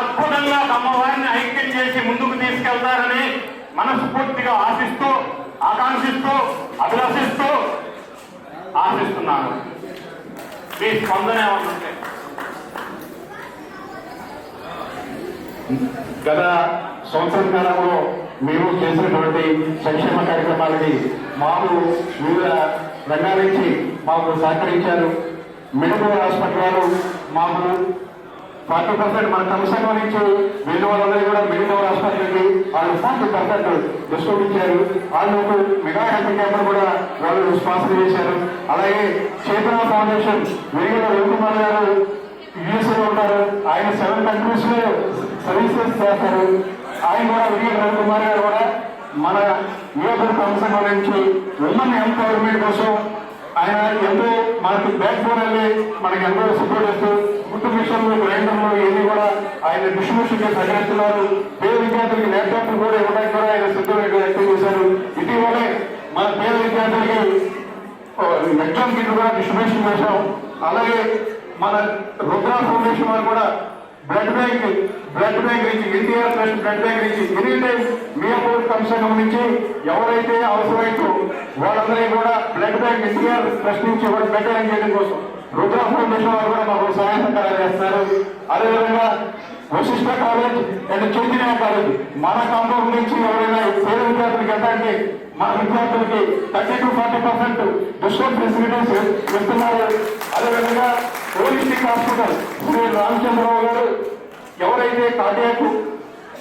అద్భుతంగా అమ్మవారిని ఐక్యం చేసి ముందుకు తీసుకెళ్తారని మనస్ఫూర్తిగా ఆశిస్తూ, ఆకాంక్షిస్తూ, అభిలషిస్తూ ఆశిస్తున్నాను. మీ స్పందన ఏమంటుంటే? గత సంవత్సర కాలంలో మేము చేసినటువంటి సంక్షేమ కార్యక్రమాలని మాకు వివిధ రంగాల నుంచి మాకు సహకరించారు. మెడికల్ హాస్పిటల్ వారు మాకు 40% మన సంస్థ నుంచి వెళ్ళిన వాళ్ళందరూ కూడా మెడికల్ హాస్పిటల్కి వాళ్ళు 40% డిస్కౌంట్ ఇచ్చారు. వాళ్ళకు మెగా హెల్త్ క్యాంప్ కూడా వాళ్ళు స్పాన్సర్ చేశారు. అలాగే చేతన ఫౌండేషన్ వెలిగల రవికుమార్ గారు యుఎస్ఏలో ఉంటారు. ఆయన 7 కంట్రీస్ లో సర్వీసెస్ చేస్తారు. ఆయన కూడా వెలిగల రవికుమార్ గారు కూడా మన నియోజకవర్గ సంస్థ నుంచి ఉమెన్ ఎంపవర్మెంట్ కోసం ఆయన ఎంతో మనకి బ్యాక్ బోన్ వెళ్ళి మనకి ఎంతో సపోర్ట్ చేస్తూ గుర్తు మిషన్లు, గ్రైండర్లు ఇవన్నీ కూడా ఆయన డిస్ట్రిబ్యూషన్ చేసి సహకరిస్తున్నారు. పేద విద్యార్థులకి ల్యాప్టాప్లు కూడా ఇవ్వడానికి కూడా ఆయన సిద్ధంగా వ్యక్తం చేశారు. ఇటీవలే మన పేద విద్యార్థులకి ఎగ్జామ్ కిట్ కూడా డిస్ట్రిబ్యూషన్ చేశాం. అలాగే మన రుద్రా ఫౌండేషన్ వారు కూడా బ్లడ్ బ్యాంక్ నుంచి ఎన్టీఆర్ ట్రస్ట్ బ్లడ్ బ్యాంక్ నుంచి ఎనీ టైం మియాపూర్ సంఘం నుంచి ఎవరైతే అవసరమైతే వాళ్ళందరికీ కూడా బ్లడ్ బ్యాంక్ ఎన్టీఆర్ ట్రస్ట్ నుంచి బ్లడ్ బ్యాంక్ చేయడం కోసం రుద్రా ఫౌండేషన్ వారు కూడా మాకు సహాయ సహకారాలు చేస్తున్నారు. అదేవిధంగా Vashishta college and Chaitanya college మన కాంపౌండ్ నుంచి ఎవరైనా పేద విద్యార్థులకి వెళ్ళడానికి మన విద్యార్థులకి 30 to 40% డిస్కౌంట్ ఫెసిలిటీస్ ఇస్తున్నారు. అదేవిధంగా హోలిస్టిక్ హాస్పిటల్ శ్రీ రామచంద్రరావు గారు ఎవరైతే కార్డియాక్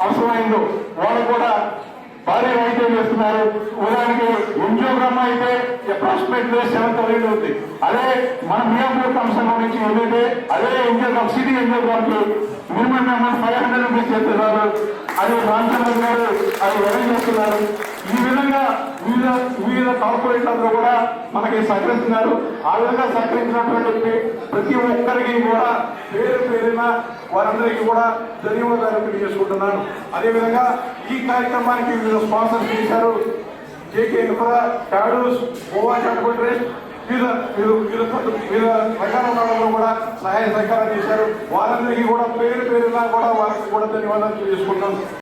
అవసరమైందో వాళ్ళు కూడా భారీ వైద్యం చేస్తున్నారు. ఉదాహరణకి ఎంజియోగ్రామ్ అయితే అప్రాక్సిమేట్ 7,000 అవుతుంది. అదే మన మియాపూర్ సంస్థ నుంచి ఏదైతే అదే ఎంజియోగ్రామ్ సిటీ ఎంజియోగ్రామ్ కి మినిమం అమౌంట్ 500 రూపీస్ చేస్తున్నారు. అది రామచంద్ర గారు అది అరేంజ్ చేస్తున్నారు. ఈ విధంగా వివిధ కార్పొరేట్లందరూ కూడా మనకి సహకరిస్తున్నారు. ఆ విధంగా సహకరించినటువంటి ప్రతి ఒక్కరికి కూడా పేరు పేరున వారందరికీ కూడా ధన్యవాదాలు తెలియజేసుకుంటున్నాను. అదేవిధంగా ఈ కార్యక్రమానికి వివిధ స్పాన్సర్స్ చేశారు. జేకే ఇన్ఫ్రా, టాడూస్, గోవా చారిటబుల్ ట్రస్ట్, వివిధ రంగాలలో కూడా సహాయ సహకారం చేశారు. వారందరికీ కూడా పేరు పేరున కూడా వారికి కూడా ధన్యవాదాలు తెలియజేసుకుంటున్నాను.